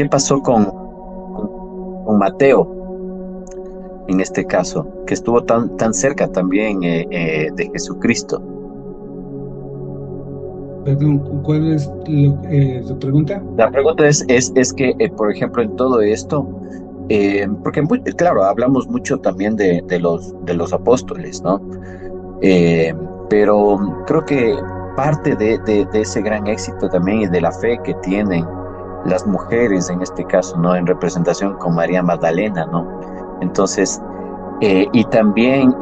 ¿Qué pasó con Mateo en este caso, que estuvo tan cerca también de Jesucristo? Perdón, ¿cuál es su pregunta? La pregunta es que, por ejemplo, en todo esto, porque claro, hablamos mucho también de los apóstoles, ¿no? Eh, pero creo que parte de ese gran éxito también y de la fe que tienen las mujeres en este caso, ¿no? En representación con María Magdalena, ¿no? Entonces, y también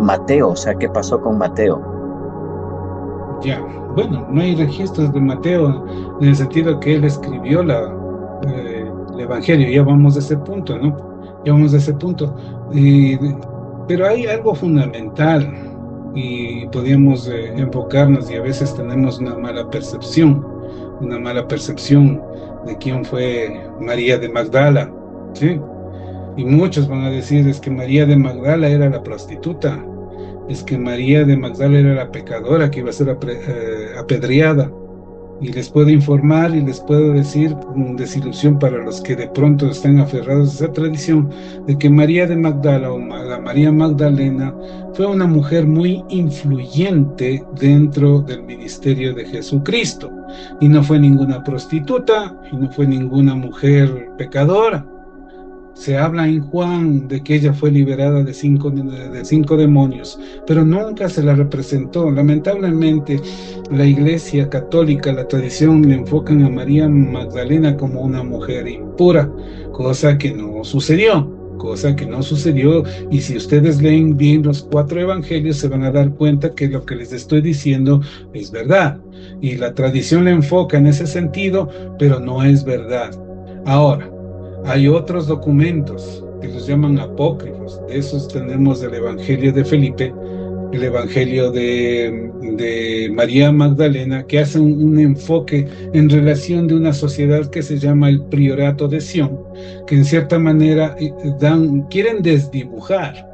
Mateo, o sea, ¿qué pasó con Mateo? Ya, bueno, no hay registros de Mateo en el sentido que él escribió el Evangelio, ya vamos a ese punto, ¿no? Ya vamos a ese punto. Y- pero hay algo fundamental y podríamos enfocarnos y a veces tenemos una mala percepción de quién fue María de Magdala, ¿sí? Y muchos van a decir es que María de Magdala era la prostituta, es que María de Magdala era la pecadora que iba a ser apedreada. Y les puedo informar y les puedo decir con desilusión para los que de pronto están aferrados a esa tradición, de que María de Magdala la María Magdalena fue una mujer muy influyente dentro del ministerio de Jesucristo. Y no fue ninguna prostituta y no fue ninguna mujer pecadora. Se habla en Juan de que ella fue liberada de cinco demonios, pero nunca se la representó. Lamentablemente, la Iglesia Católica, la tradición, le enfocan a María Magdalena como una mujer impura, cosa que no sucedió. Cosa que no sucedió, y si ustedes leen bien los cuatro evangelios se van a dar cuenta que lo que les estoy diciendo es verdad, y la tradición le enfoca en ese sentido, pero no es verdad. Ahora, hay otros documentos que los llaman apócrifos. De esos tenemos el Evangelio de Felipe, el Evangelio de María Magdalena, que hacen un enfoque en relación de una sociedad que se llama el Priorato de Sion, que en cierta manera quieren desdibujar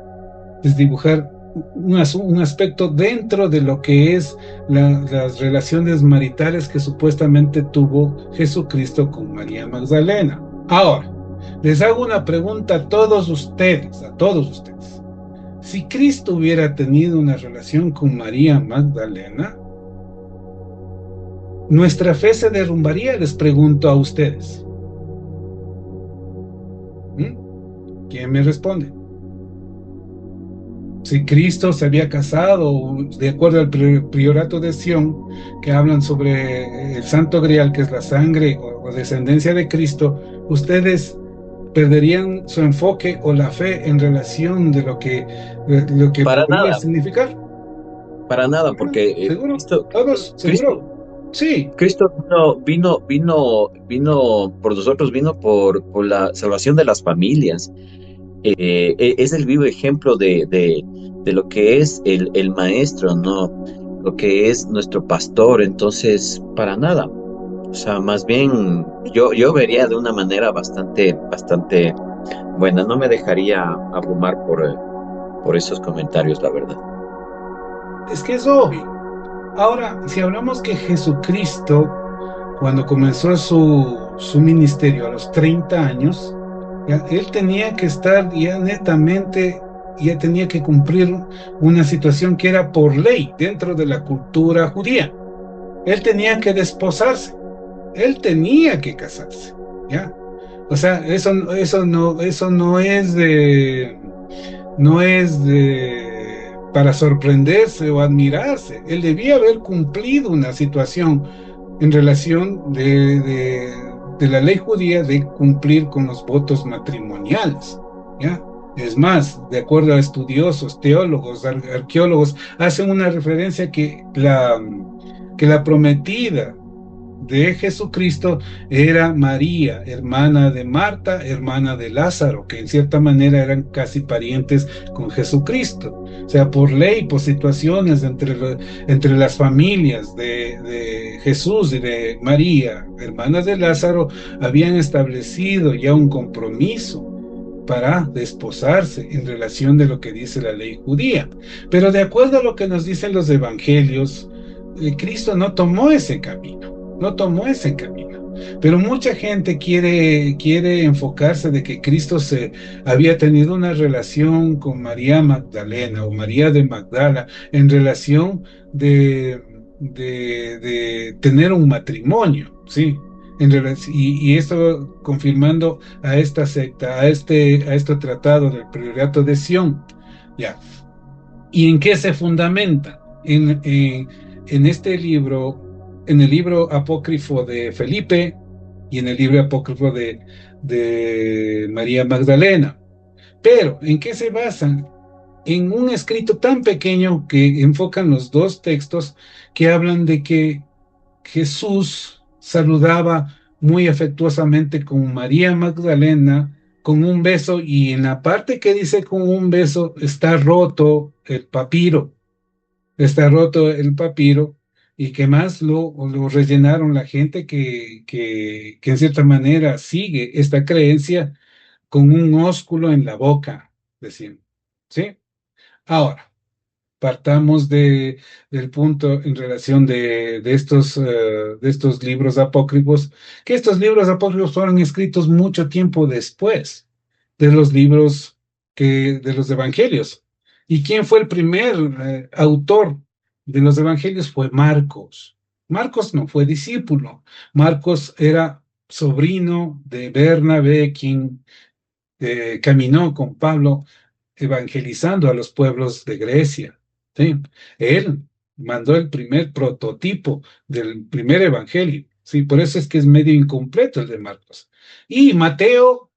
un aspecto dentro de lo que es las relaciones maritales que supuestamente tuvo Jesucristo con María Magdalena. Ahora, les hago una pregunta a todos ustedes, a todos ustedes. Si Cristo hubiera tenido una relación con María Magdalena, ¿nuestra fe se derrumbaría? Les pregunto a ustedes. ¿Quién me responde? Si Cristo se había casado, de acuerdo al priorato de Sión, que hablan sobre el Santo Grial, que es la sangre o descendencia de Cristo, ustedes perderían su enfoque o la fe en relación lo que Para podría nada, significar. para nada, ¿Seguro? porque ¿Seguro? ¿Todos? Cristo, ¿Seguro? Sí. Cristo vino por nosotros, vino por la salvación de las familias. Es el vivo ejemplo de lo que es el maestro, ¿no? Lo que es nuestro pastor. Entonces, para nada. O sea, más bien yo vería de una manera bastante buena. No me dejaría abrumar por esos comentarios, la verdad. Es que es obvio. Ahora, si hablamos que Jesucristo, cuando comenzó su ministerio a los 30 años, ya, él tenía que estar ya netamente, ya tenía que cumplir una situación que era por ley dentro de la cultura judía. Él tenía que desposarse, él tenía que casarse, ¿ya? O sea, eso no es para sorprenderse o admirarse. Él debía haber cumplido una situación en relación de la ley judía de cumplir con los votos matrimoniales, ¿ya? Es más, de acuerdo a estudiosos, teólogos, arqueólogos, hacen una referencia que la prometida de Jesucristo era María, hermana de Marta, hermana de Lázaro, que en cierta manera eran casi parientes con Jesucristo. O sea, por ley, por situaciones entre las familias de Jesús y de María, hermanas de Lázaro, habían establecido ya un compromiso para desposarse en relación de lo que dice la ley judía. Pero de acuerdo a lo que nos dicen los evangelios, Cristo no tomó ese camino, no tomó ese camino. Pero mucha gente quiere enfocarse de que Cristo se había tenido una relación con María Magdalena o María de Magdala en relación de tener un matrimonio, ¿sí? Y esto confirmando a esta secta, a este tratado del Priorato de Sion. Ya. ¿Y en qué se fundamenta? En este libro, en el libro apócrifo de Felipe y en el libro apócrifo de María Magdalena. Pero, ¿en qué se basan? En un escrito tan pequeño que enfocan los dos textos que hablan de que Jesús saludaba muy afectuosamente con María Magdalena con un beso y en la parte que dice con un beso está roto el papiro, está roto el papiro y que más lo rellenaron la gente que en cierta manera sigue esta creencia con un ósculo en la boca, decían. ¿Sí? Ahora. Partamos del punto en relación de estos libros apócrifos, que estos libros apócrifos fueron escritos mucho tiempo después de los libros de los evangelios. ¿Y quién fue el primer autor de los evangelios? Fue Marcos. Marcos no fue discípulo. Marcos era sobrino de Bernabé, quien caminó con Pablo evangelizando a los pueblos de Grecia. ¿Sí? Él mandó el primer prototipo del primer evangelio. Sí, por eso es que es medio incompleto el de Marcos. Y Mateo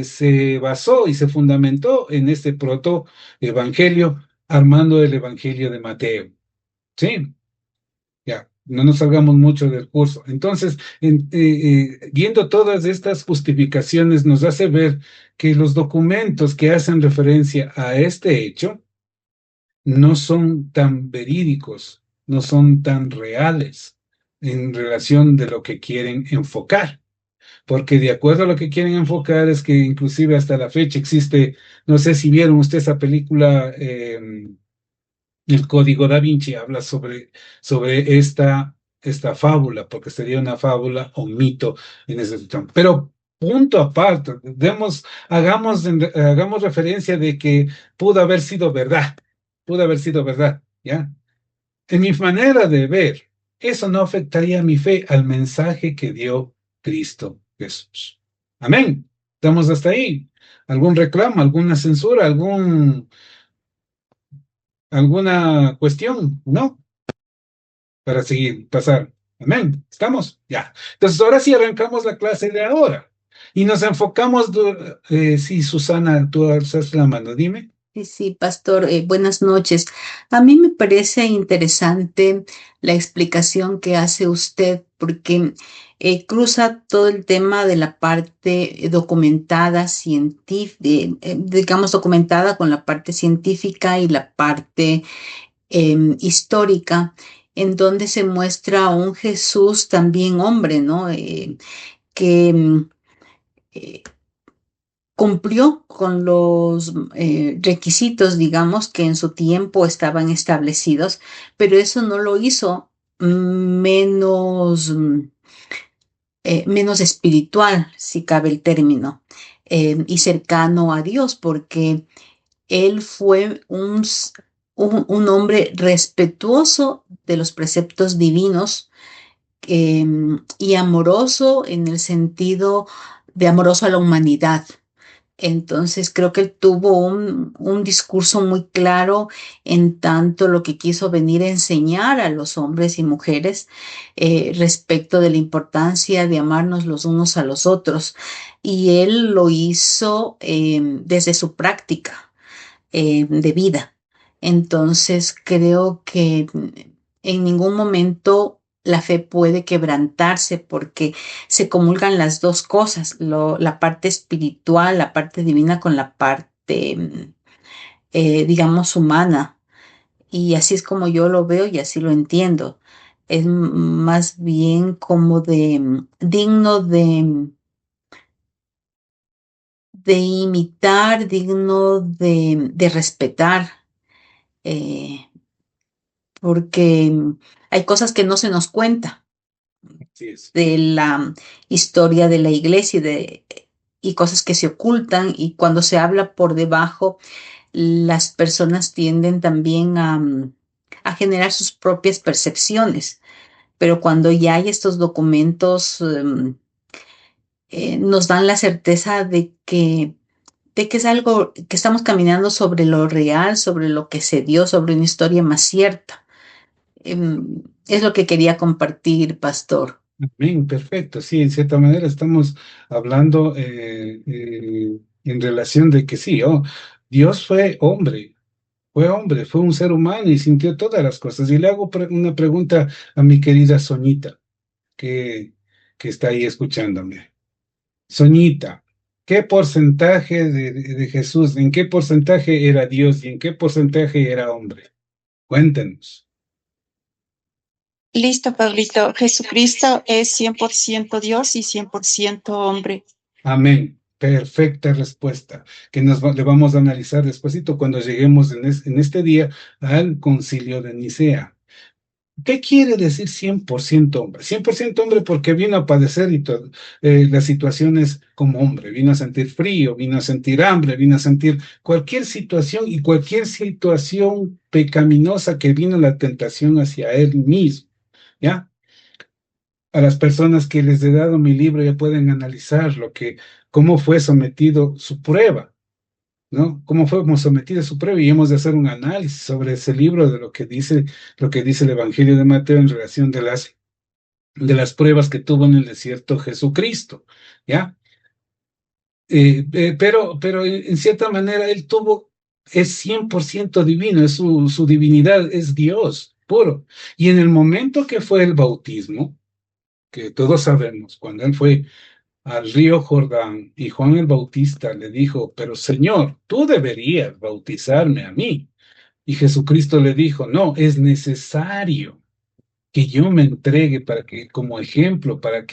se basó y se fundamentó en este proto evangelio, armando el evangelio de Mateo. Sí, ya, no nos salgamos mucho del curso. Entonces, viendo todas estas justificaciones, nos hace ver que los documentos que hacen referencia a este hecho no son tan verídicos, no son tan reales en relación de lo que quieren enfocar. Porque de acuerdo a lo que quieren enfocar es que inclusive hasta la fecha existe, no sé si vieron ustedes esa película, el Código Da Vinci habla sobre esta fábula, porque sería una fábula o un mito en ese sentido. Pero punto aparte, hagamos referencia de que pudo haber sido verdad, ¿ya? En mi manera de ver, eso no afectaría mi fe al mensaje que dio Cristo Jesús. Amén. Estamos hasta ahí. ¿Algún reclamo, alguna censura, alguna cuestión? ¿No? Para seguir, pasar. Amén. ¿Estamos? Ya. Entonces, ahora sí arrancamos la clase de ahora. Y nos enfocamos, sí, Susana, tú alzas la mano, dime. Sí, sí, pastor, buenas noches. A mí me parece interesante la explicación que hace usted porque cruza todo el tema de la parte documentada, científica, digamos, documentada con la parte científica y la parte histórica, en donde se muestra a un Jesús también hombre, ¿no? Que eh, cumplió con los requisitos, digamos, que en su tiempo estaban establecidos, pero eso no lo hizo menos, menos espiritual, si cabe el término, y cercano a Dios, porque él fue un hombre respetuoso de los preceptos divinos y amoroso en el sentido de amoroso a la humanidad. Entonces creo que él tuvo un discurso muy claro en tanto lo que quiso venir a enseñar a los hombres y mujeres respecto de la importancia de amarnos los unos a los otros. Y él lo hizo desde su práctica de vida. Entonces creo que en ningún momento la fe puede quebrantarse porque se comulgan las dos cosas, la parte espiritual, la parte divina con la parte, digamos, humana. Y así es como yo lo veo y así lo entiendo. Es más bien como digno de imitar, digno de respetar. eh, Porque hay cosas que no se nos cuenta, Así es. de la historia de la iglesia y cosas que se ocultan, y cuando se habla por debajo, las personas tienden también a generar sus propias percepciones, pero cuando ya hay estos documentos, nos dan la certeza de que es algo que estamos caminando sobre lo real, sobre lo que se dio, sobre una historia más cierta. Es lo que quería compartir, pastor. Amén, perfecto. Sí, en cierta manera estamos hablando en relación de que sí, Dios fue hombre, fue un ser humano y sintió todas las cosas. Y le hago una pregunta a mi querida Soñita, que, que está ahí escuchándome. Soñita, ¿qué porcentaje de Jesús, en qué porcentaje era Dios y en qué porcentaje era hombre? Cuéntenos. Listo, Pablito. Jesucristo es 100% Dios y 100% hombre. Amén. Perfecta respuesta, que le vamos a analizar despuesito cuando lleguemos en este día al concilio de Nicea. ¿Qué quiere decir 100% hombre? 100% hombre porque vino a padecer y las situaciones como hombre. Vino a sentir frío, vino a sentir hambre, vino a sentir cualquier situación y cualquier situación pecaminosa que vino la tentación hacia él mismo. ¿Ya? A las personas que les he dado mi libro ya pueden analizar cómo fue sometido su prueba, ¿no? Cómo fuimos sometidos a su prueba y hemos de hacer un análisis sobre ese libro de lo que dice el Evangelio de Mateo en relación de las pruebas que tuvo en el desierto Jesucristo, ¿ya? Pero en cierta manera es 100% divino, es su divinidad, es Dios puro. Y en el momento que fue el bautismo, que todos sabemos, cuando él fue al río Jordán y Juan el Bautista le dijo, pero Señor, tú deberías bautizarme a mí. Y Jesucristo le dijo, no, es necesario que yo me entregue como ejemplo, para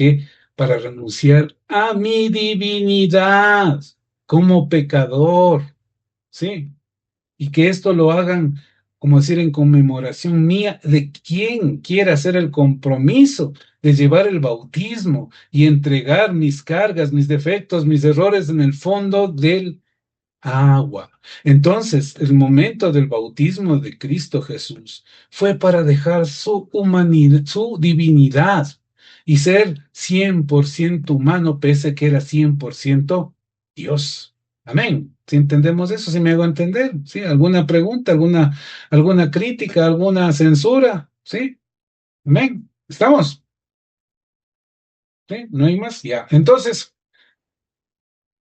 renunciar a mi divinidad como pecador, ¿sí? Y que esto lo hagan, como decir, en conmemoración mía de quien quiera hacer el compromiso de llevar el bautismo y entregar mis cargas, mis defectos, mis errores en el fondo del agua. Entonces, el momento del bautismo de Cristo Jesús fue para dejar su humanidad, su divinidad y ser 100% humano, pese a que era 100% Dios. Amén. Si entendemos eso, si me hago entender, ¿sí? ¿Alguna pregunta, alguna crítica, alguna censura? ¿Sí? Amén. ¿Estamos? ¿Sí? ¿No hay más? Ya. Entonces,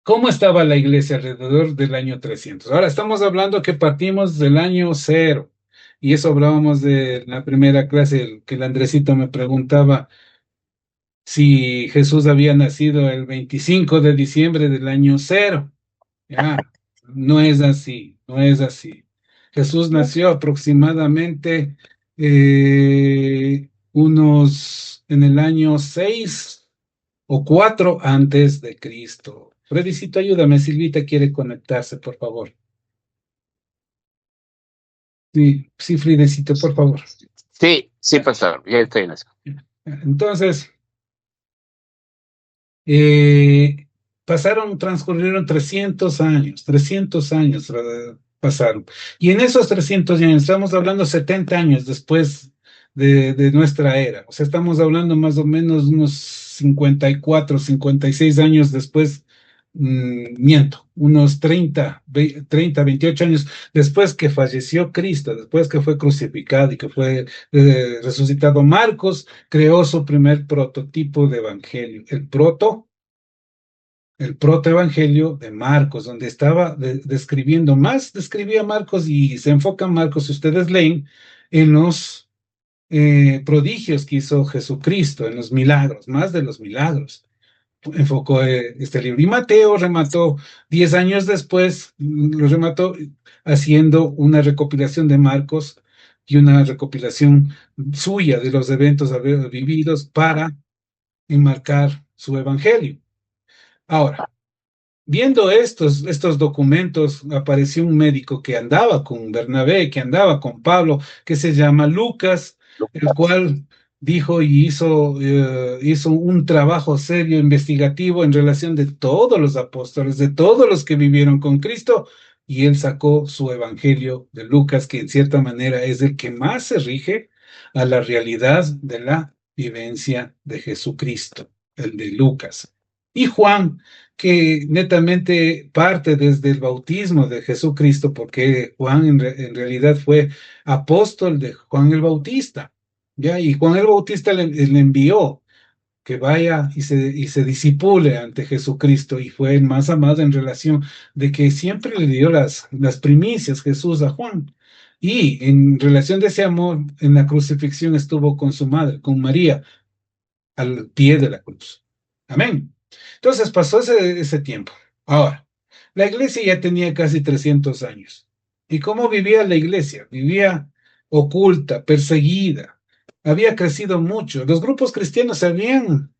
¿cómo estaba la iglesia alrededor del año 300? Ahora estamos hablando que partimos del año cero. Y eso hablábamos de la primera clase, que el Andresito me preguntaba si Jesús había nacido el 25 de diciembre del año cero. Ya, no es así, no es así. Jesús nació aproximadamente en el año 6 o 4 antes de Cristo. Fredicito, ayúdame, Silvita quiere conectarse, por favor. Sí, sí, Fredicito, por favor. Sí, sí, pastor, ya estoy en eso. Entonces, transcurrieron 300 años pasaron. Y en esos 300 años, estamos hablando 70 años después de nuestra era, o sea, estamos hablando más o menos unos 54, 56 años después, unos 28 años después que falleció Cristo, después que fue crucificado y que fue resucitado. Marcos creó su primer prototipo de evangelio, el protoevangelio de Marcos, donde estaba describía Marcos y se enfoca en Marcos, si ustedes leen, en los prodigios que hizo Jesucristo, en los milagros, más de los milagros. Enfocó este libro. Y Mateo remató 10 años después, lo remató haciendo una recopilación de Marcos y una recopilación suya de los eventos vividos para enmarcar su evangelio. Ahora, viendo estos documentos, apareció un médico que andaba con Bernabé, que andaba con Pablo, que se llama Lucas, el cual dijo y hizo un trabajo serio, investigativo en relación de todos los apóstoles, de todos los que vivieron con Cristo, y él sacó su Evangelio de Lucas, que en cierta manera es el que más se rige a la realidad de la vivencia de Jesucristo, el de Lucas. Y Juan, que netamente parte desde el bautismo de Jesucristo, porque Juan en realidad fue apóstol de Juan el Bautista. ¿Ya? Y Juan el Bautista le envió que vaya y se disipule ante Jesucristo, y fue el más amado en relación de que siempre le dio las primicias Jesús a Juan. Y en relación de ese amor, en la crucifixión estuvo con su madre, con María, al pie de la cruz. Amén. Entonces pasó ese tiempo. Ahora, la iglesia ya tenía casi 300 años. ¿Y cómo vivía la iglesia? Vivía oculta, perseguida. Había crecido mucho. Los grupos cristianos se habían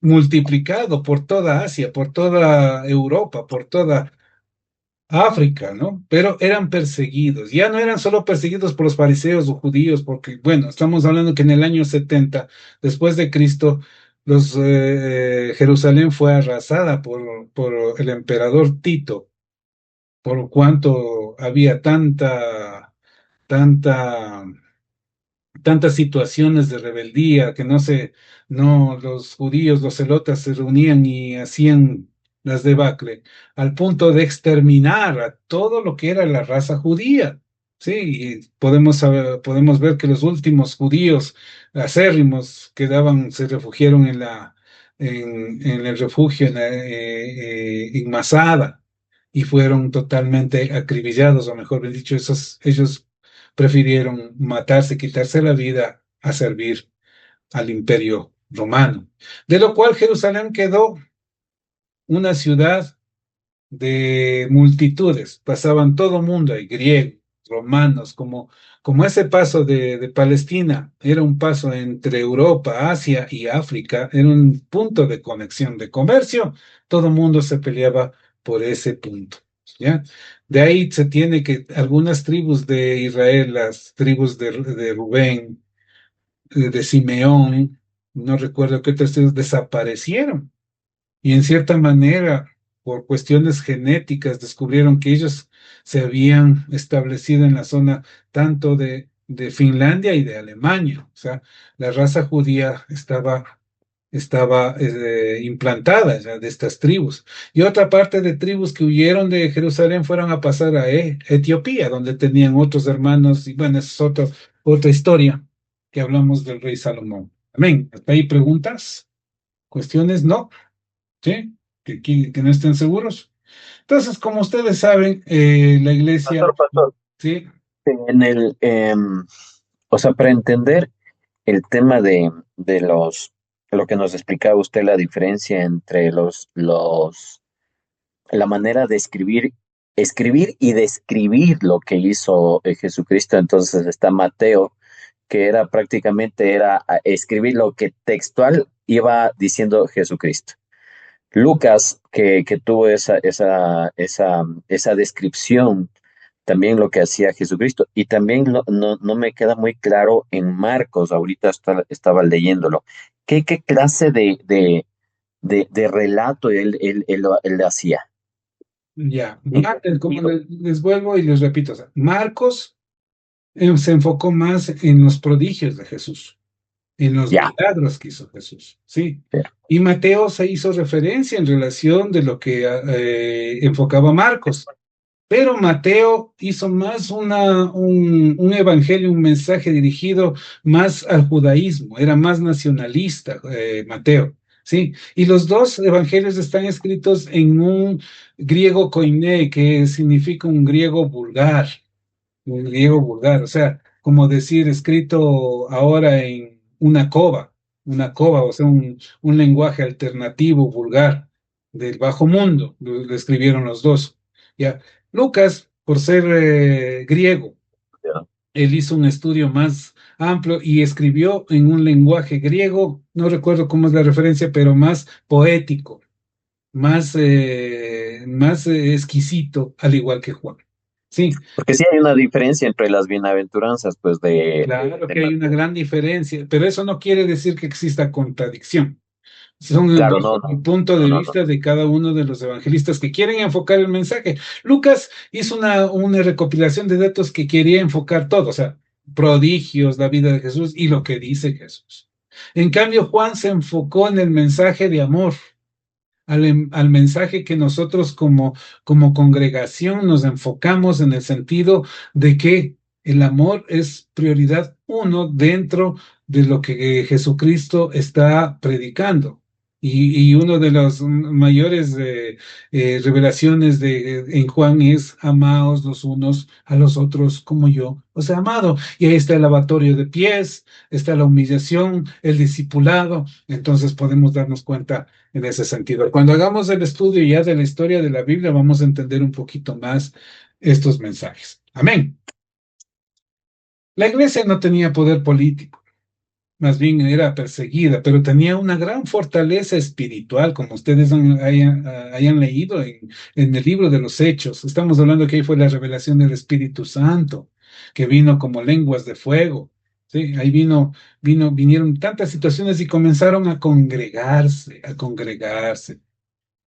multiplicado por toda Asia, por toda Europa, por toda África, ¿no? Pero eran perseguidos. Ya no eran solo perseguidos por los fariseos o judíos, porque, bueno, estamos hablando que en el año 70 después de Cristo, Jerusalén fue arrasada por el emperador Tito, por cuanto había tanta tantas situaciones de rebeldía que los judíos, los celotas se reunían y hacían las debacle, al punto de exterminar a todo lo que era la raza judía. Sí, y podemos ver que los últimos judíos acérrimos se refugiaron en el refugio en Masada, y fueron totalmente acribillados, o mejor dicho, ellos prefirieron matarse, quitarse la vida a servir al imperio romano. De lo cual Jerusalén quedó una ciudad de multitudes, pasaban todo mundo, hay griegos, romanos, como ese paso de Palestina, era un paso entre Europa, Asia y África, era un punto de conexión de comercio, todo mundo se peleaba por ese punto, ¿ya? De ahí se tiene que algunas tribus de Israel, las tribus de Rubén, de Simeón, no recuerdo qué otras tribus, desaparecieron, y en cierta manera, por cuestiones genéticas, descubrieron que ellos se habían establecido en la zona tanto de Finlandia y de Alemania. O sea, la raza judía estaba implantada ya de estas tribus. Y otra parte de tribus que huyeron de Jerusalén fueron a pasar a Etiopía, donde tenían otros hermanos. Y bueno, esa es otra historia que hablamos del rey Salomón. Amén. ¿Hasta ahí preguntas? ¿Cuestiones? No. ¿Sí? Que no estén seguros. Entonces, como ustedes saben, la iglesia, Pastor, sí, en o sea, para entender el tema de lo que nos explicaba usted, la diferencia entre la manera de escribir y describir lo que hizo Jesucristo. Entonces está Mateo, que era escribir lo que textual iba diciendo Jesucristo. Lucas, que tuvo esa descripción, también lo que hacía Jesucristo. Y también no me queda muy claro en Marcos, ahorita estaba leyéndolo. ¿Qué clase de relato él hacía? ya. En qué Como sentido? les vuelvo y les repito, o sea, Marcos se enfocó más en los prodigios de Jesús, en los Ya, milagros que hizo Jesús, sí. ya, Y Mateo se hizo referencia en relación de lo que enfocaba Marcos. Pero Mateo hizo más un evangelio, un mensaje dirigido más al judaísmo, era más nacionalista, Mateo, ¿sí? Y los dos evangelios están escritos en un griego koiné, que significa un griego vulgar, o sea, como decir escrito ahora en una cova, o sea, un lenguaje alternativo, vulgar, del bajo mundo, lo escribieron los dos, ¿ya? Lucas, por ser griego, ya. él hizo un estudio más amplio y escribió en un lenguaje griego, no recuerdo cómo es la referencia, pero más poético, más exquisito, al igual que Juan. Sí, Porque sí hay una diferencia entre las bienaventuranzas, pues, claro de que hay una gran diferencia, pero eso no quiere decir que exista contradicción. Son Claro, bajo no, no, el punto de no, no, no. vista de cada uno de los evangelistas que quieren enfocar el mensaje. Lucas hizo una recopilación de datos que quería enfocar todo, o sea, prodigios, la vida de Jesús y lo que dice Jesús. En cambio, Juan se enfocó en el mensaje de amor, al mensaje que nosotros como congregación nos enfocamos en el sentido de que el amor es prioridad uno dentro de lo que Jesucristo está predicando. Y uno de las mayores revelaciones en Juan es amaos los unos a los otros como yo os he amado. Y ahí está el lavatorio de pies, está la humillación, el discipulado. Entonces podemos darnos cuenta en ese sentido. Cuando hagamos el estudio ya de la historia de la Biblia, vamos a entender un poquito más estos mensajes. Amén. La iglesia no tenía poder político, más bien era perseguida, pero tenía una gran fortaleza espiritual, como ustedes hayan leído en el libro de los Hechos. Estamos hablando que ahí fue la revelación del Espíritu Santo, que vino como lenguas de fuego. Sí, ahí vinieron tantas situaciones y comenzaron a congregarse, a congregarse.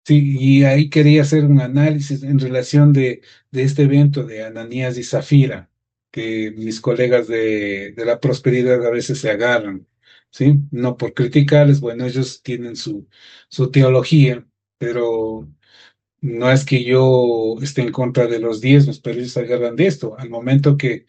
Sí, y ahí quería hacer un análisis en relación de este evento de Ananías y Zafira, que mis colegas de la prosperidad a veces se agarran, ¿sí? No por criticarles, bueno, ellos tienen su teología, pero no es que yo esté en contra de los diezmos, pero ellos se agarran de esto. Al momento que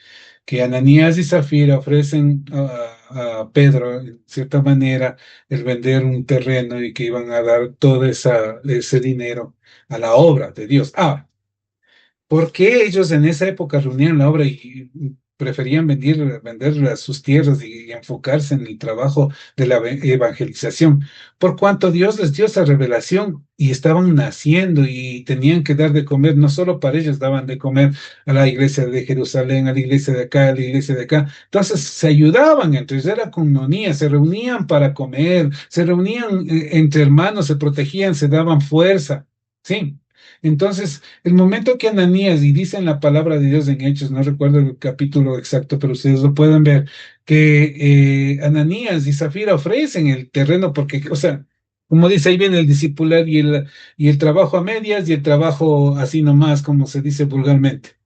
Ananías y Zafira ofrecen a Pedro, en cierta manera, el vender un terreno y que iban a dar todo ese dinero a la obra de Dios. ¿Por qué ellos en esa época reunían la obra y preferían vender sus tierras y enfocarse en el trabajo de la evangelización? Por cuanto Dios les dio esa revelación y estaban naciendo y tenían que dar de comer, no solo para ellos daban de comer a la iglesia de Jerusalén, a la iglesia de acá, a la iglesia de acá. Entonces se ayudaban entre ellos, era comunía, se reunían para comer, se reunían entre hermanos, se protegían, se daban fuerza. Sí. Entonces, el momento que Ananías, y dicen la palabra de Dios en Hechos, no recuerdo el capítulo exacto, pero ustedes lo pueden ver, que Ananías y Zafira ofrecen el terreno porque, o sea, como dice, ahí viene el discipular y el trabajo a medias y el trabajo así nomás, como se dice vulgarmente,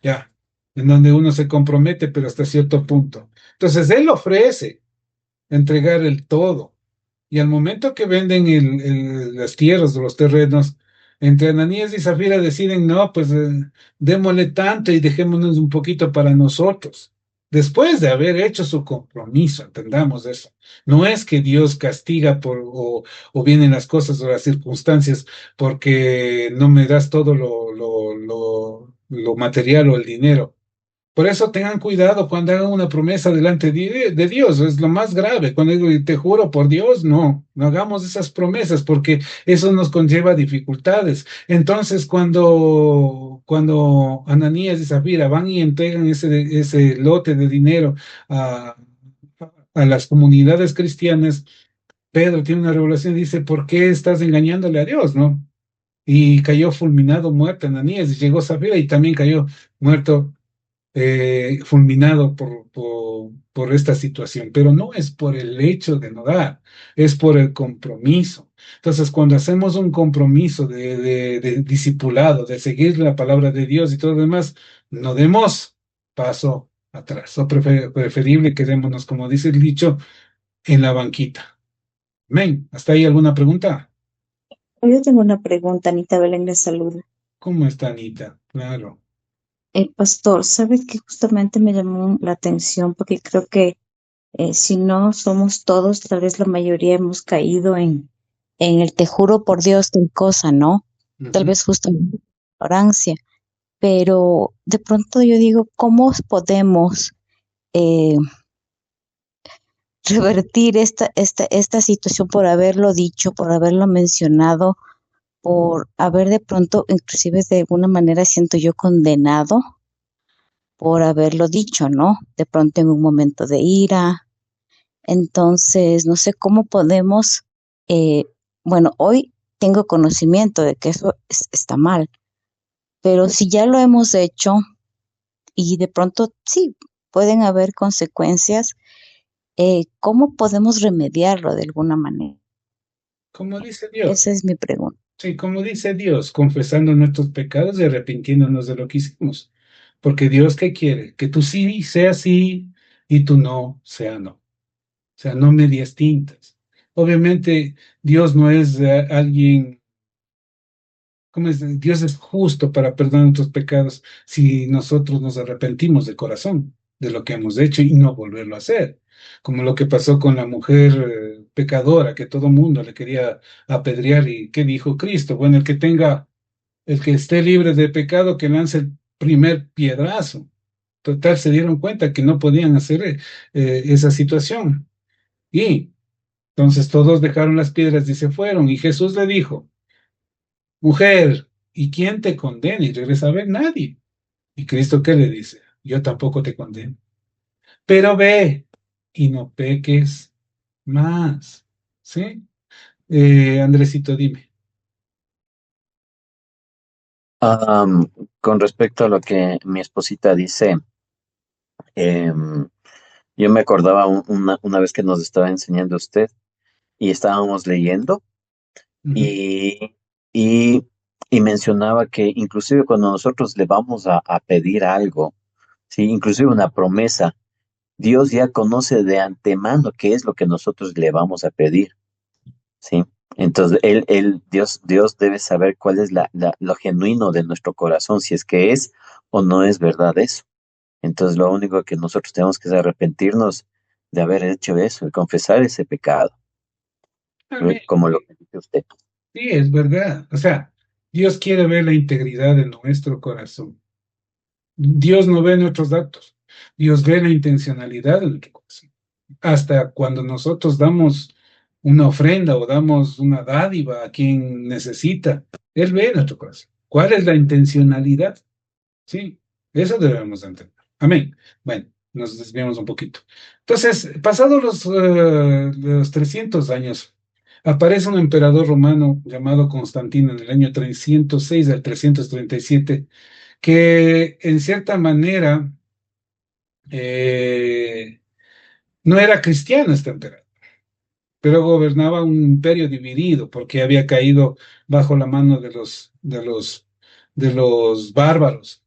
ya, en donde uno se compromete, pero hasta cierto punto. Entonces, él ofrece entregar el todo. Y al momento que venden las tierras o los terrenos, entre Ananías y Zafira deciden, no, pues démosle tanto y dejémonos un poquito para nosotros. Después de haber hecho su compromiso, entendamos eso. No es que Dios castiga o vienen las cosas o las circunstancias porque no me das todo lo material o el dinero. Por eso tengan cuidado cuando hagan una promesa delante de Dios, es lo más grave. Cuando digo, "Y te juro por Dios", no hagamos esas promesas porque eso nos conlleva dificultades. Entonces, cuando Ananías y Zafira van y entregan ese lote de dinero a, a las comunidades cristianas, Pedro tiene una revelación y dice, ¿por qué estás engañándole a Dios, no? Y cayó fulminado, muerto Ananías, y llegó Zafira y también cayó muerto fulminado por esta situación, pero no es por el hecho de no dar, es por el compromiso. Entonces, cuando hacemos un compromiso de discipulado, de seguir la palabra de Dios y todo lo demás, no demos paso atrás, o preferible quedémonos, como dice el dicho, en la banquita. Amén. ¿Hasta ahí alguna pregunta? Yo tengo una pregunta, Anita Belén les saluda. ¿Cómo está, Anita? Claro. Pastor, ¿sabes que justamente me llamó la atención? Porque creo que si no somos todos, tal vez la mayoría hemos caído en el te juro por Dios tal cosa, ¿no? Tal Ujú. vez justamente ignorancia, pero de pronto yo digo, ¿cómo podemos eh, revertir esta situación por haberlo dicho, por haberlo mencionado, por haber de pronto, inclusive de alguna manera siento yo condenado por haberlo dicho, ¿no? De pronto en un momento de ira. Entonces, no sé cómo podemos, eh, bueno, hoy tengo conocimiento de que eso está mal, pero si ya lo hemos hecho y de pronto sí, pueden haber consecuencias, ¿cómo podemos remediarlo de alguna manera? Como dice Dios, Esa es mi pregunta. sí, como dice Dios, confesando nuestros pecados y arrepintiéndonos de lo que hicimos. Porque Dios, ¿qué quiere? Que tú sí sea sí y tú no sea no. O sea, no medias tintas. Obviamente, Dios no es alguien. ¿Cómo es? Dios es justo para perdonar nuestros pecados si nosotros nos arrepentimos de corazón de lo que hemos hecho y no volverlo a hacer. Como lo que pasó con la mujer pecadora, que todo mundo le quería apedrear. ¿Y qué dijo Cristo? Bueno, el que esté libre de pecado, que lance el primer piedrazo. Total, se dieron cuenta que no podían hacer esa situación. Y entonces todos dejaron las piedras y se fueron. Y Jesús le dijo, mujer, ¿y quién te condena? Y regresa a ver, nadie. ¿Y Cristo qué le dice? Yo tampoco te condeno. Pero ve y no peques más. ¿Sí? Andresito, dime. Am, con respecto a lo que mi esposita dice, em, yo me acordaba una vez que nos estaba enseñando usted y estábamos leyendo Ujú. y, y, y mencionaba que inclusive cuando nosotros le vamos a pedir algo, sí, inclusive una promesa, Dios ya conoce de antemano qué es lo que nosotros le vamos a pedir, ¿sí? Entonces, Dios debe saber cuál es lo genuino de nuestro corazón, si es que es o no es verdad eso. Entonces, lo único que nosotros tenemos que es arrepentirnos de haber hecho eso, y confesar ese pecado, Amén. como lo que dice usted. Sí, es verdad. O sea, Dios quiere ver la integridad de nuestro corazón. Dios no ve nuestros actos. Dios ve la intencionalidad de nuestro corazón. Hasta cuando nosotros damos una ofrenda o damos una dádiva a quien necesita, Él ve nuestro corazón. ¿Cuál es la intencionalidad? Sí, eso debemos entender. Amén. Bueno, nos desviamos un poquito. Entonces, pasados los 300 años, aparece un emperador romano llamado Constantino en el año 306 al 337, que en cierta manera eh, no era cristiano este emperador, pero gobernaba un imperio dividido porque había caído bajo la mano de los bárbaros,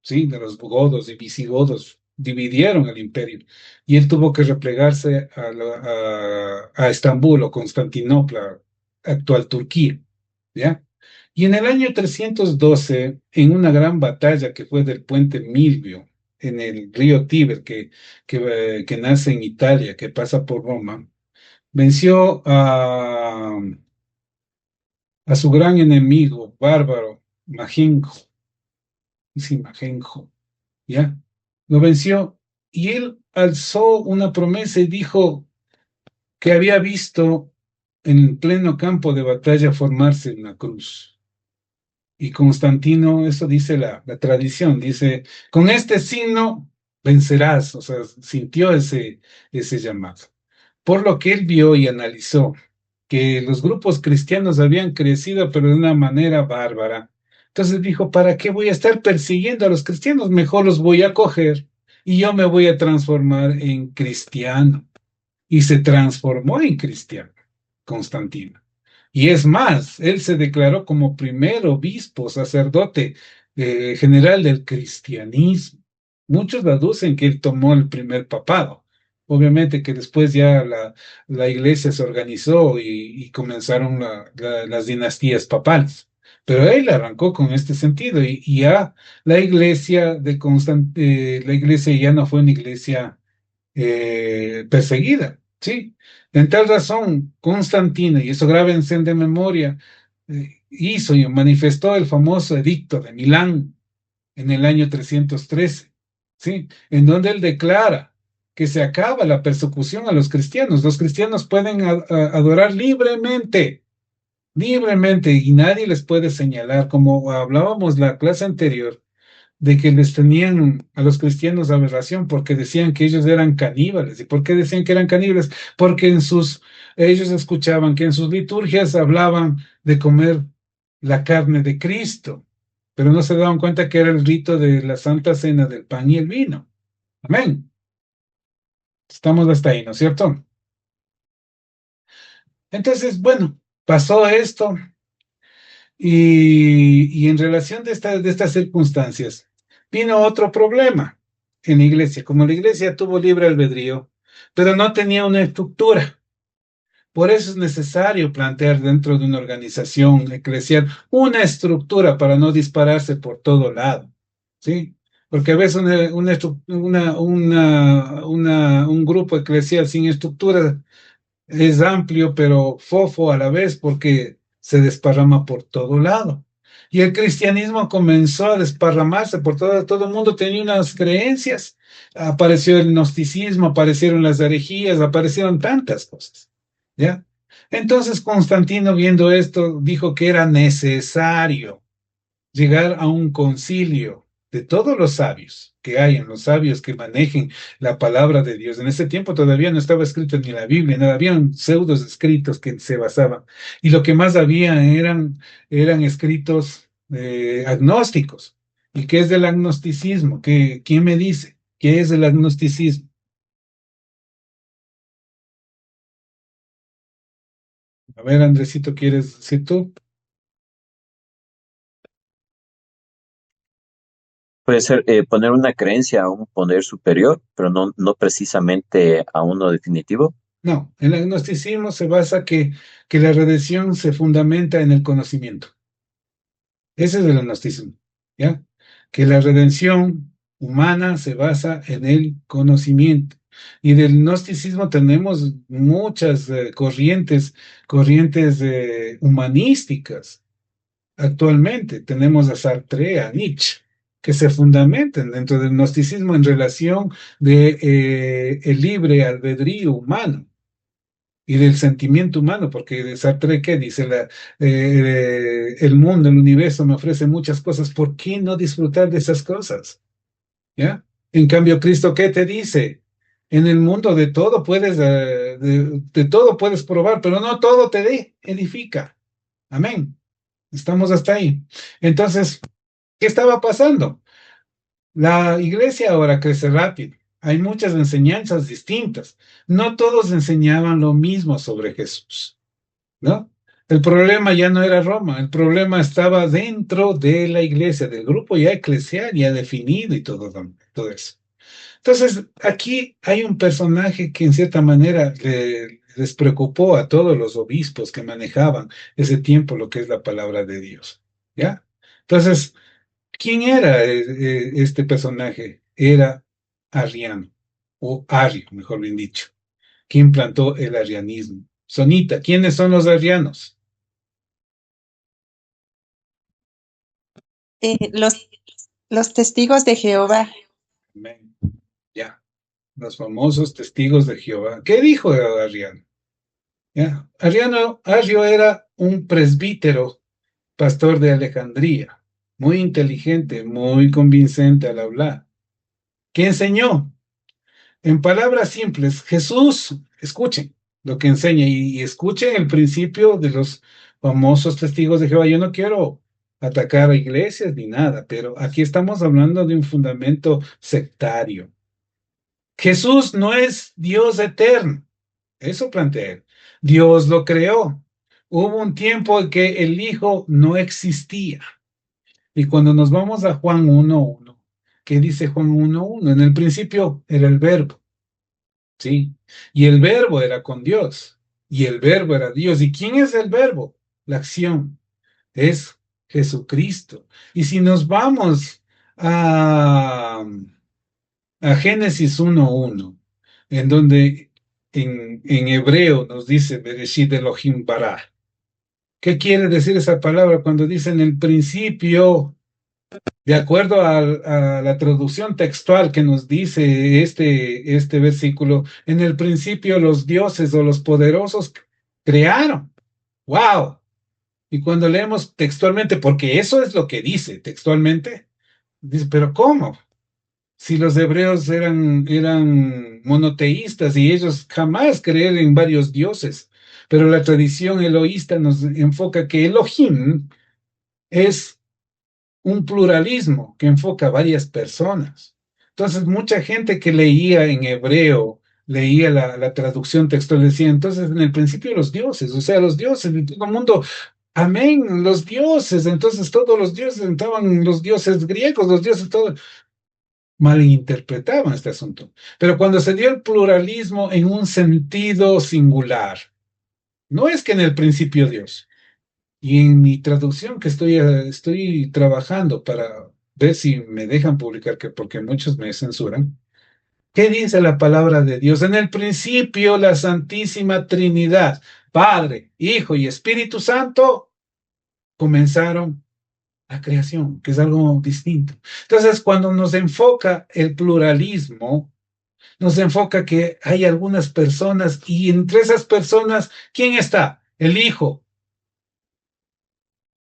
¿sí? De los godos y visigodos. Dividieron el imperio y él tuvo que replegarse a Estambul o Constantinopla, actual Turquía, ¿ya? Y en el año 312, en una gran batalla que fue del puente Milvio, en el río Tíber, que nace en Italia, que pasa por Roma, venció a su gran enemigo, bárbaro, Majenjo, sí, Majenjo, ¿ya? Lo venció y él alzó una promesa y dijo que había visto en pleno campo de batalla formarse una cruz. Y Constantino, eso dice la tradición, dice, con este signo vencerás, o sea, sintió ese llamado. Por lo que él vio y analizó que los grupos cristianos habían crecido, pero de una manera bárbara. Entonces dijo, ¿para qué voy a estar persiguiendo a los cristianos? Mejor los voy a coger y yo me voy a transformar en cristiano. Y se transformó en cristiano, Constantino. Y es más, él se declaró como primer obispo, sacerdote general del cristianismo. Muchos aducen que él tomó el primer papado. Obviamente que después ya la iglesia se organizó y comenzaron las dinastías papales. Pero él arrancó con este sentido y ya la iglesia ya no fue una iglesia perseguida, ¿sí? En tal razón, Constantino, y eso grábense de memoria, hizo y manifestó el famoso edicto de Milán en el año 313, ¿sí? En donde él declara que se acaba la persecución a los cristianos. Los cristianos pueden adorar libremente, libremente, y nadie les puede señalar, como hablábamos la clase anterior de que les tenían a los cristianos aberración porque decían que ellos eran caníbales. ¿Y por qué decían que eran caníbales? Porque ellos escuchaban que en sus liturgias hablaban de comer la carne de Cristo. pero no se daban cuenta que era el rito de la Santa Cena del pan y el vino. Amén. Estamos hasta ahí, ¿no es cierto? Entonces, bueno, pasó esto y en relación de estas circunstancias, vino otro problema en la iglesia. Como la iglesia tuvo libre albedrío, pero no tenía una estructura. Por eso es necesario plantear dentro de una organización eclesial una estructura para no dispararse por todo lado, ¿sí? Porque a veces un grupo eclesial sin estructura es amplio, pero fofo a la vez porque se desparrama por todo lado. Y el cristianismo comenzó a desparramarse por todo el mundo tenía unas creencias. Apareció el gnosticismo, aparecieron las herejías, aparecieron tantas cosas. ¿Ya? Entonces Constantino, viendo esto, dijo que era necesario llegar a un concilio de todos los sabios que hayan, los sabios que manejen la palabra de Dios. En ese tiempo todavía no estaba escrito ni la Biblia, nada, habían pseudos escritos que se basaban. Y lo que más había eran escritos agnósticos. ¿Y qué es del agnosticismo? ¿Quién me dice? ¿Qué es el agnosticismo? A ver, Andresito, ¿quieres decir tú? Puede ser poner una creencia a un poder superior, pero no precisamente a uno definitivo. No, el agnosticismo se basa que la redención se fundamenta en el conocimiento. Ese es el agnosticismo, ¿ya? Que la redención humana se basa en el conocimiento. Y del gnosticismo tenemos muchas corrientes humanísticas. Actualmente tenemos a Sartre, a Nietzsche, que se fundamentan dentro del gnosticismo en relación de el libre albedrío humano y del sentimiento humano, porque Sartre, ¿qué dice? El mundo, el universo me ofrece muchas cosas, ¿por qué no disfrutar de esas cosas? ¿Ya? En cambio, Cristo, ¿qué te dice? En el mundo de todo puedes probar, pero no todo te edifica. Amén. Estamos hasta ahí. Entonces, ¿qué estaba pasando? La iglesia ahora crece rápido. Hay muchas enseñanzas distintas. No todos enseñaban lo mismo sobre Jesús, ¿no? El problema ya no era Roma, el problema estaba dentro de la iglesia, del grupo ya eclesial, ya definido y todo eso. Entonces, aquí hay un personaje que en cierta manera les preocupó a todos los obispos que manejaban ese tiempo lo que es la palabra de Dios, ¿ya? Entonces, ¿quién era este personaje? Era Arriano, o Ario, mejor bien dicho. ¿Quién plantó el arrianismo? Sonita, ¿quiénes son los arrianos? Eh, los, los testigos de Jehová. Amén. Ya, los famosos testigos de Jehová. ¿Qué dijo Arriano? ¿Ya? Arrio era un presbítero, pastor de Alejandría, muy inteligente, muy convincente al hablar. ¿Qué enseñó? En palabras simples, Jesús, escuchen lo que enseña y escuchen el principio de los famosos testigos de Jehová. Yo no quiero atacar a iglesias ni nada, pero aquí estamos hablando de un fundamento sectario. Jesús no es Dios eterno, eso plantea él. Dios lo creó. Hubo un tiempo en que el Hijo no existía. Y cuando nos vamos a Juan 1:1, ¿qué dice Juan 1:1? En el principio era el verbo. ¿Sí? Y el verbo era con Dios, y el verbo era Dios. ¿Y quién es el verbo? La acción, es Jesucristo. Y si nos vamos a Génesis 1:1, en donde en hebreo nos dice Bereshit Elohim bara. ¿Qué quiere decir esa palabra cuando dice en el principio? De acuerdo a la traducción textual que nos dice este versículo, en el principio los dioses o los poderosos crearon. ¡Wow! Y cuando leemos textualmente, porque eso es lo que dice textualmente, dice, pero ¿cómo? Si los hebreos eran monoteístas y ellos jamás creían en varios dioses, pero la tradición eloísta nos enfoca que Elohim es un pluralismo que enfoca a varias personas. Entonces, mucha gente que leía en hebreo, leía la traducción textual, decía, entonces, en el principio los dioses, o sea, los dioses de todo el mundo, amén, los dioses, entonces todos los dioses, entraban los dioses griegos, los dioses, todos malinterpretaban este asunto. Pero cuando se dio el pluralismo en un sentido singular, no es que en el principio Dios, y en mi traducción que estoy trabajando para ver si me dejan publicar, que porque muchos me censuran, ¿qué dice la palabra de Dios? En el principio la Santísima Trinidad, Padre, Hijo y Espíritu Santo, comenzaron la creación, que es algo distinto. Entonces, cuando nos enfoca el pluralismo, nos enfoca que hay algunas personas y entre esas personas, ¿quién está? El Hijo.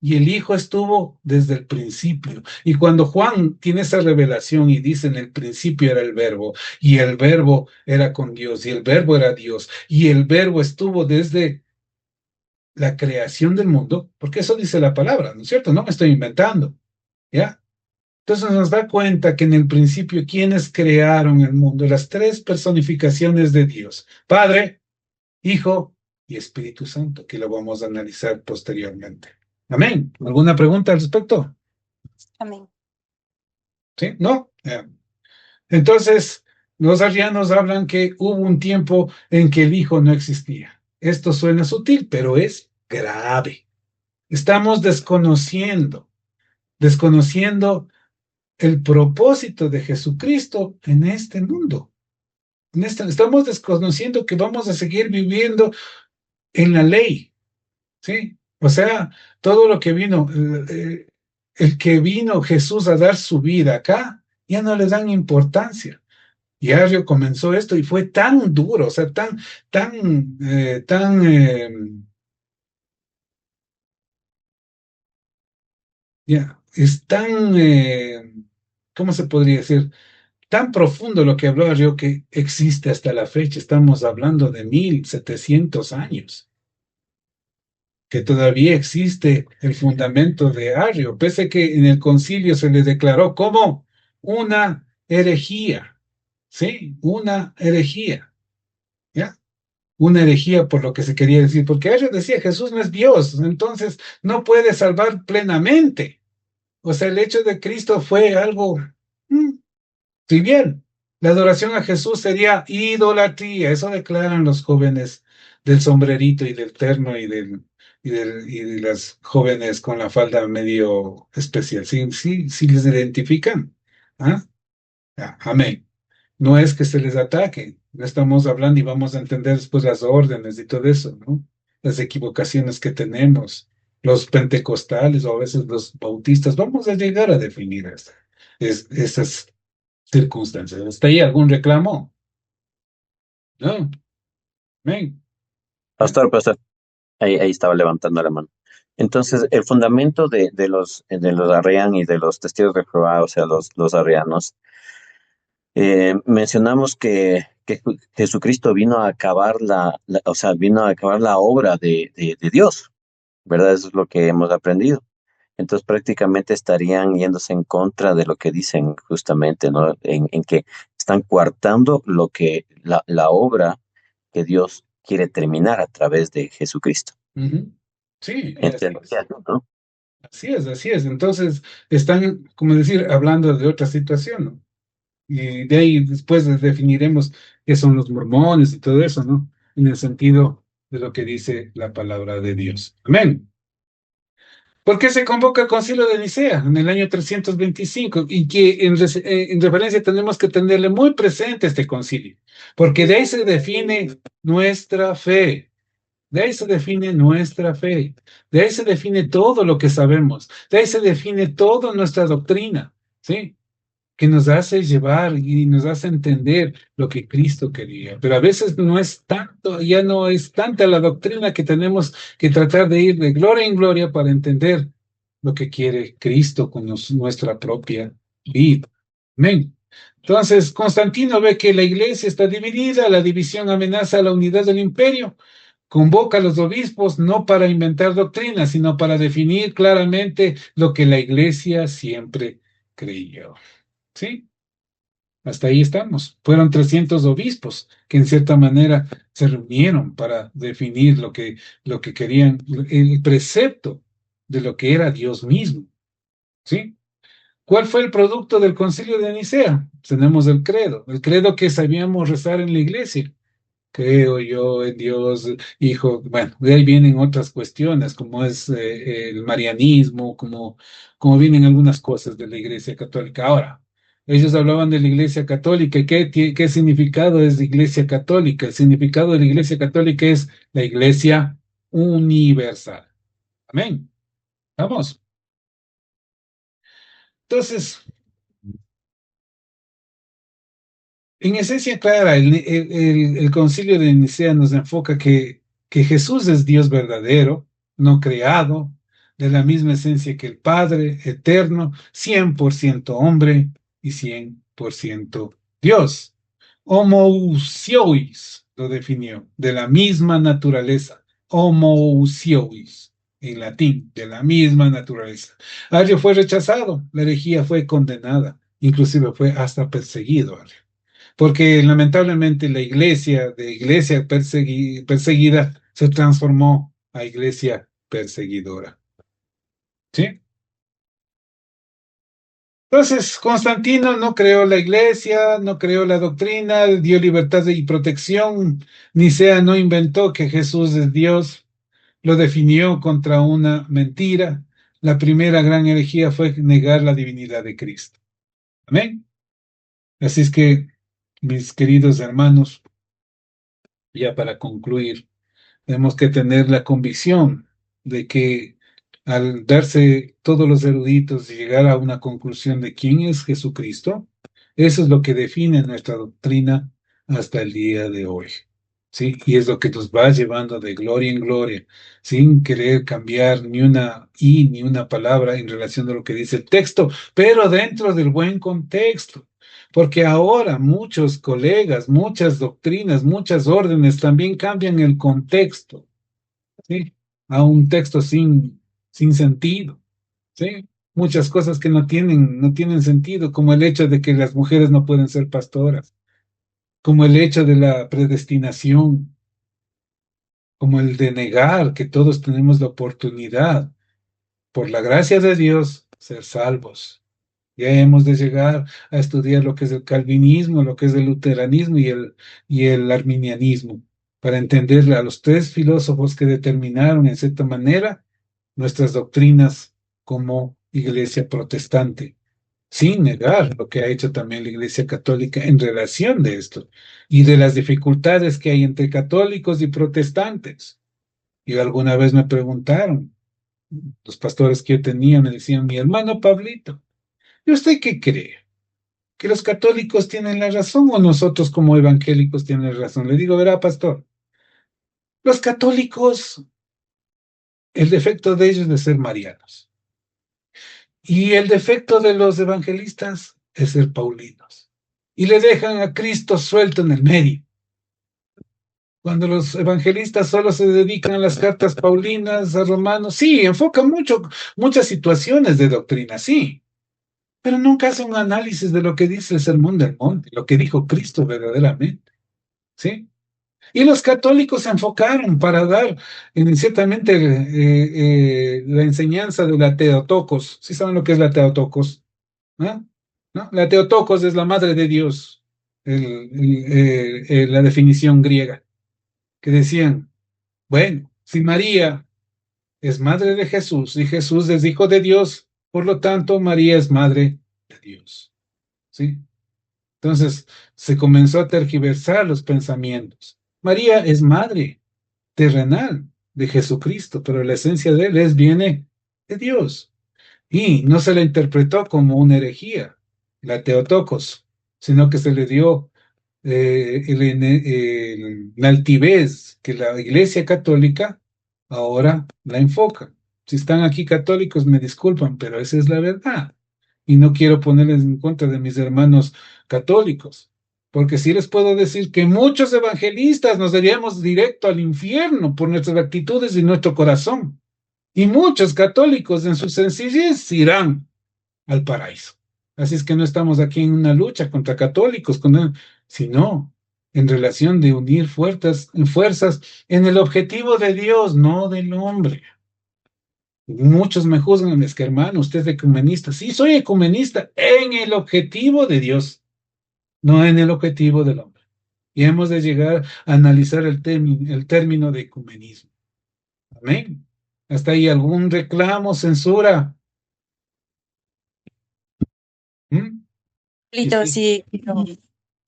Y el Hijo estuvo desde el principio. Y cuando Juan tiene esa revelación y dice en el principio era el Verbo, y el Verbo era con Dios, y el Verbo era Dios, y el Verbo estuvo desde la creación del mundo, porque eso dice la palabra, ¿no es cierto? No me estoy inventando, ¿ya? Entonces nos da cuenta que en el principio, ¿quiénes crearon el mundo? Las tres personificaciones de Dios, Padre, Hijo y Espíritu Santo, que lo vamos a analizar posteriormente. Amén. ¿Alguna pregunta al respecto? Amén. ¿Sí? ¿No? Entonces, los arrianos hablan que hubo un tiempo en que el Hijo no existía. Esto suena sutil, pero es grave. Estamos desconociendo el propósito de Jesucristo en este mundo. Estamos desconociendo que vamos a seguir viviendo en la ley, ¿sí? O sea, todo lo que vino, el que vino Jesús a dar su vida acá, ya no le dan importancia. Y Arrio comenzó esto y fue tan duro, o sea, es tan, ¿cómo se podría decir? Tan profundo lo que habló Arrio que existe hasta la fecha. Estamos hablando de 1700 años, que todavía existe el fundamento de Arrio, pese que en el concilio se le declaró como una herejía, ¿sí? Una herejía, ¿ya? Una herejía por lo que se quería decir, porque Arrio decía Jesús no es Dios, entonces no puede salvar plenamente. O sea, el hecho de Cristo fue algo trivial. La adoración a Jesús sería idolatría, eso declaran los jóvenes del sombrerito y del terno y de las jóvenes con la falda medio especial. Sí, sí, sí les identifican. ¿Ah? Amén. No es que se les ataque, no estamos hablando y vamos a entender después las órdenes y todo eso, ¿no? Las equivocaciones que tenemos, los pentecostales o a veces los bautistas, vamos a llegar a definir esas circunstancias. ¿Está ahí algún reclamo? No. Amén. Pastor, ahí estaba levantando la mano. Entonces, el fundamento de los arrianos y de los testigos de Jehová, o sea, los arrianos, mencionamos que Jesucristo vino a acabar o sea, vino a acabar la obra de Dios, ¿verdad? Eso es lo que hemos aprendido. Entonces, prácticamente estarían yéndose en contra de lo que dicen justamente, ¿no? En que están coartando la obra que Dios quiere terminar a través de Jesucristo. Ujú. Sí, ¿No? así es, así es. Entonces, están, como decir, hablando de otra situación, ¿no? Y de ahí después definiremos qué son los mormones y todo eso, ¿no? En el sentido de lo que dice la palabra de Dios. Amén. ¿Por qué se convoca el Concilio de Nicea en el año 325? Y que en referencia tenemos que tenerle muy presente este concilio, porque de ahí se define nuestra fe. De ahí se define nuestra fe. De ahí se define todo lo que sabemos. De ahí se define toda nuestra doctrina, ¿sí? Que nos hace llevar y nos hace entender lo que Cristo quería. Pero a veces no es tanto, ya no es tanta la doctrina que tenemos que tratar de ir de gloria en gloria para entender lo que quiere Cristo con nuestra propia vida. Amén. Entonces, Constantino ve que la iglesia está dividida, la división amenaza la unidad del imperio. Convoca a los obispos no para inventar doctrinas, sino para definir claramente lo que la iglesia siempre creyó. ¿Sí? Hasta ahí estamos. Fueron 300 obispos que en cierta manera se reunieron para definir lo que querían, el precepto de lo que era Dios mismo. ¿Sí? ¿Cuál fue el producto del concilio de Nicea? Tenemos el credo que sabíamos rezar en la iglesia. Creo yo en Dios, Hijo. Bueno, de ahí vienen otras cuestiones, como es el marianismo, como vienen algunas cosas de la Iglesia Católica. Ahora, ellos hablaban de la Iglesia Católica. ¿Y qué significado es la Iglesia Católica? El significado de la Iglesia Católica es la Iglesia universal. Amén. Vamos. Entonces, en esencia clara, el concilio de Nicea nos enfoca que Jesús es Dios verdadero, no creado, de la misma esencia que el Padre, eterno, 100% hombre y 100% Dios. Homoousiois lo definió, de la misma naturaleza. Homoousiois, en latín, de la misma naturaleza. Arrio fue rechazado, la herejía fue condenada, inclusive fue hasta perseguido, Arrio. Porque lamentablemente la iglesia, de iglesia perseguida, se transformó a iglesia perseguidora. ¿Sí? Entonces, Constantino no creó la iglesia, no creó la doctrina, dio libertad y protección. Nicea no inventó que Jesús es Dios, lo definió contra una mentira. La primera gran herejía fue negar la divinidad de Cristo. Amén. Así es que, mis queridos hermanos, ya para concluir, tenemos que tener la convicción de que al darse todos los eruditos y llegar a una conclusión de quién es Jesucristo, eso es lo que define nuestra doctrina hasta el día de hoy. ¿Sí? Y es lo que nos va llevando de gloria en gloria, sin querer cambiar ni una i ni una palabra en relación a lo que dice el texto, pero dentro del buen contexto. Porque ahora muchos colegas, muchas doctrinas, muchas órdenes también cambian el contexto, ¿sí? A un texto sin sentido, ¿sí? Muchas cosas que no tienen sentido, como el hecho de que las mujeres no pueden ser pastoras, como el hecho de la predestinación, como el de negar que todos tenemos la oportunidad, por la gracia de Dios, ser salvos. Ya hemos de llegar a estudiar lo que es el calvinismo, lo que es el luteranismo y el arminianismo, para entender a los tres filósofos que determinaron en cierta manera nuestras doctrinas como iglesia protestante, sin negar lo que ha hecho también la iglesia católica en relación de esto y de las dificultades que hay entre católicos y protestantes. Y alguna vez me preguntaron, los pastores que yo tenía me decían, mi hermano Pablito, ¿y usted qué cree? ¿Que los católicos tienen la razón o nosotros como evangélicos tienen la razón? Le digo, verá, pastor, los católicos, el defecto de ellos es de ser marianos. Y el defecto de los evangelistas es ser paulinos. Y le dejan a Cristo suelto en el medio. Cuando los evangelistas solo se dedican a las cartas paulinas, a Romanos, sí, enfocan muchas situaciones de doctrina, sí, pero nunca hace un análisis de lo que dice el Sermón del Monte, lo que dijo Cristo verdaderamente, ¿sí? Y los católicos se enfocaron para dar ciertamente la enseñanza de la Theotokos. ¿Sí saben lo que es la Theotokos? ¿No? ¿No? La Theotokos es la madre de Dios, la definición griega, que decían, bueno, si María es madre de Jesús y Jesús es hijo de Dios, por lo tanto María es madre de Dios. ¿Sí? Entonces se comenzó a tergiversar los pensamientos. María es madre terrenal de Jesucristo, pero la esencia de él viene de Dios. Y no se la interpretó como una herejía, la Theotokos, sino que se le dio la altivez que la Iglesia Católica ahora la enfoca. Si están aquí católicos, me disculpan, pero esa es la verdad. Y no quiero ponerles en contra de mis hermanos católicos, Porque sí les puedo decir que muchos evangelistas nos iríamos directo al infierno por nuestras actitudes y nuestro corazón. Y muchos católicos en su sencillez irán al paraíso. Así es que no estamos aquí en una lucha contra católicos, sino en relación de unir fuerzas en el objetivo de Dios, no del hombre. Muchos me juzgan, es que hermano, usted es ecumenista. Sí, soy ecumenista en el objetivo de Dios, no en el objetivo del hombre. Y hemos de llegar a analizar el término de ecumenismo. Amén. ¿Hasta ahí algún reclamo, censura? ¿Mm? Lito, sí,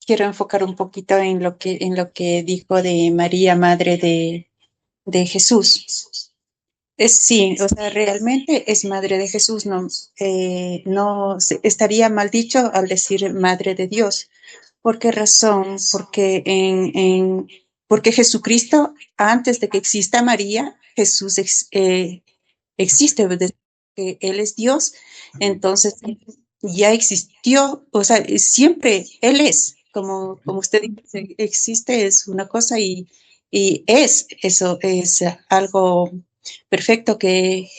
quiero enfocar un poquito en lo que dijo de María, madre de Jesús. Sí, o sea, realmente es madre de Jesús, estaría mal dicho al decir madre de Dios. ¿Por qué razón? Porque Jesucristo, antes de que exista María, Jesús existe, desde que Él es Dios, entonces ya existió, o sea, siempre Él es, como usted dice, existe es una cosa y eso es algo perfecto que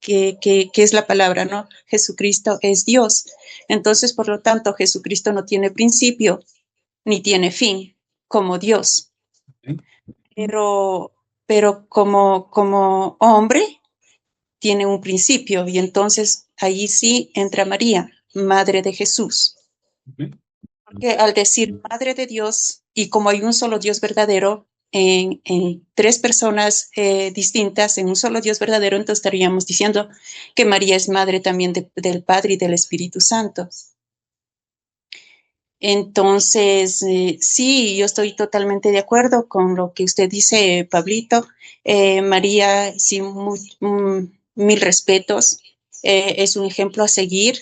es la palabra, ¿no? Jesucristo es Dios. Entonces, por lo tanto, Jesucristo no tiene principio ni tiene fin como Dios. Pero, pero como hombre tiene un principio y entonces ahí sí entra María, madre de Jesús. Porque al decir madre de Dios y como hay un solo Dios verdadero, en tres personas distintas, en un solo Dios verdadero, entonces estaríamos diciendo que María es madre también del Padre y del Espíritu Santo. Entonces, sí, yo estoy totalmente de acuerdo con lo que usted dice, Pablito. María, sí, mil respetos. Es un ejemplo a seguir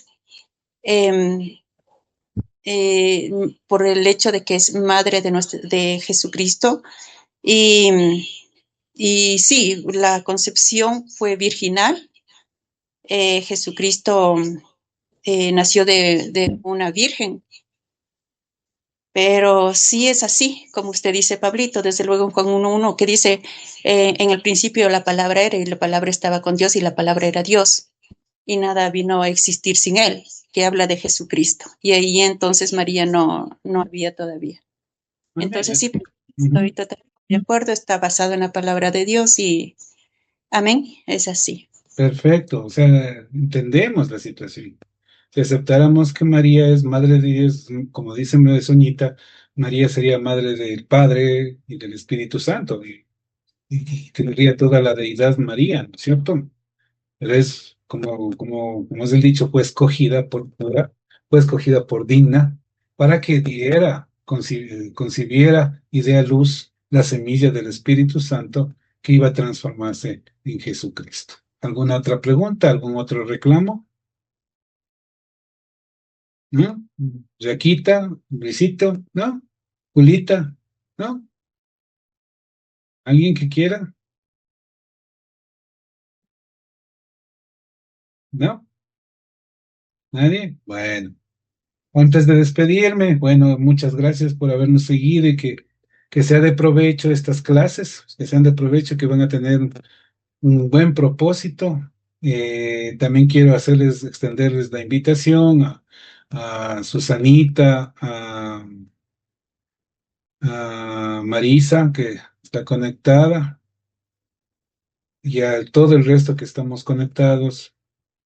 por el hecho de que es madre de Jesucristo. Y sí, la concepción fue virginal. Jesucristo nació de una virgen. Pero sí es así, como usted dice, Pablito, desde luego con uno que dice, en el principio la palabra era y la palabra estaba con Dios y la palabra era Dios y nada vino a existir sin él, que habla de Jesucristo. Y ahí entonces María no había todavía. Entonces sí, estoy totalmente de acuerdo, está basado en la palabra de Dios y amén, es así. Perfecto, o sea, entendemos la situación. Si aceptáramos que María es madre de Dios, como dice Soñita, María sería madre del Padre y del Espíritu Santo y tendría toda la deidad María, ¿no es cierto? Pero es como es el dicho, fue escogida por pura, fue escogida por digna para que concibiera y dé a luz la semilla del Espíritu Santo que iba a transformarse en Jesucristo. ¿Alguna otra pregunta? ¿Algún otro reclamo? ¿No? Jaquita, Luisito, ¿no? Julita, ¿no? ¿Alguien que quiera? ¿No? ¿Nadie? Bueno, antes de despedirme, bueno, muchas gracias por habernos seguido y que sea de provecho estas clases, que sean de provecho, que van a tener un buen propósito. También quiero extenderles la invitación a Susanita, a Marisa, que está conectada, y a todo el resto que estamos conectados,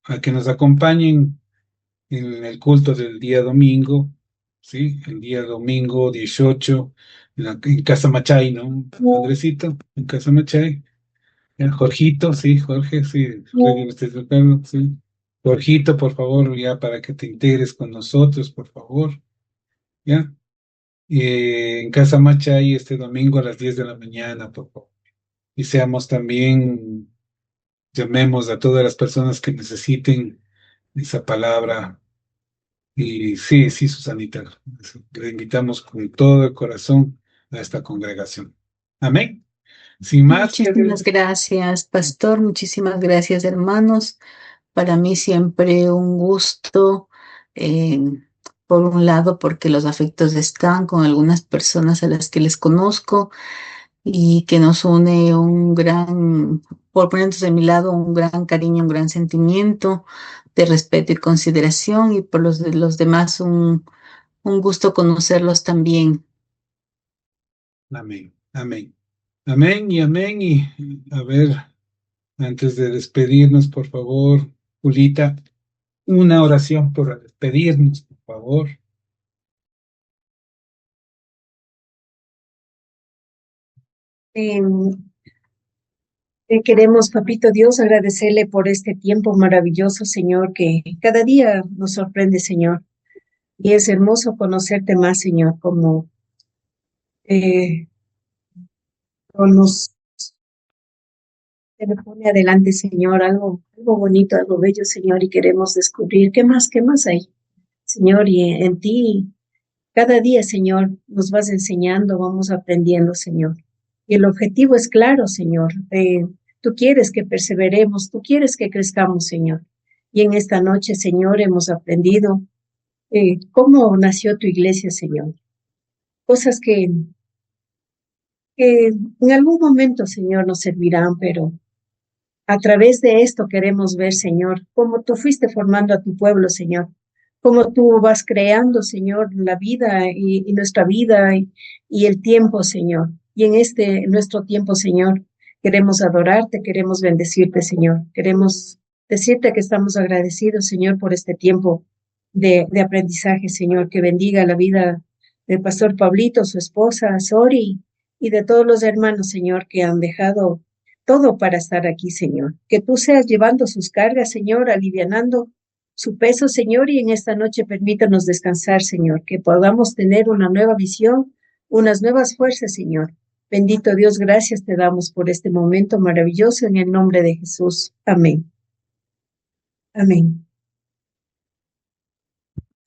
a que nos acompañen en el culto del día domingo, ¿sí? El día domingo 18, en Casa Machay, ¿no? Andresito, en Casa Machay. El Jorgito, sí, Jorge, sí, sí. Jorgito, por favor, ya para que te integres con nosotros, por favor, ¿ya? En Casa Machay este domingo a las 10 de la mañana, por favor. Y seamos también, llamemos a todas las personas que necesiten esa palabra. Y sí, sí, Susanita, le invitamos con todo el corazón a esta congregación. Amén. Sin más, Muchísimas gracias, pastor. Muchísimas gracias, hermanos. Para mí siempre un gusto eh, por un lado, porque los afectos están con algunas personas a las que les conozco y que nos une un gran, por ponernos de mi lado, un gran cariño, un gran sentimiento de respeto y consideración, y por los de los demás un gusto conocerlos también. Amén, amén. Amén y amén. Y a ver, antes de despedirnos, por favor, Julita, una oración por despedirnos, por favor. Queremos, Papito Dios, agradecerle por este tiempo maravilloso, Señor, que cada día nos sorprende, Señor. Y es hermoso conocerte más, Señor, como eh, nos se nos pone adelante, Señor, algo bonito, algo bello, Señor, y queremos descubrir qué más hay, Señor, y en ti, cada día, Señor, nos vas enseñando, vamos aprendiendo, Señor. Y el objetivo es claro, Señor. Tú quieres que perseveremos, tú quieres que crezcamos, Señor. Y en esta noche, Señor, hemos aprendido cómo nació tu iglesia, Señor. Cosas que en algún momento, Señor, nos servirán, pero a través de esto queremos ver, Señor, cómo tú fuiste formando a tu pueblo, Señor, cómo tú vas creando, Señor, la vida y nuestra vida y el tiempo, Señor. Y en nuestro tiempo, Señor, queremos adorarte, queremos bendecirte, Señor. Queremos decirte que estamos agradecidos, Señor, por este tiempo de aprendizaje, Señor, que bendiga la vida del pastor Pablito, su esposa, Sori, y de todos los hermanos, Señor, que han dejado todo para estar aquí, Señor. Que tú seas llevando sus cargas, Señor, alivianando su peso, Señor, y en esta noche permítanos descansar, Señor, que podamos tener una nueva visión, unas nuevas fuerzas, Señor. Bendito Dios, gracias te damos por este momento maravilloso en el nombre de Jesús. Amén. Amén.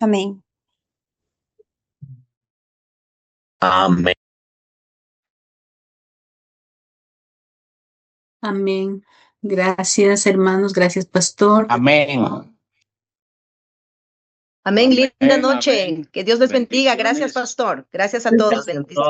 Amén. Amén. Amén. Gracias, hermanos. Gracias, pastor. Amén. Amén, linda Amén, noche. amén. Que Dios les bendiga. Bendiciones. Gracias, pastor. Gracias a todos. Bendiciones.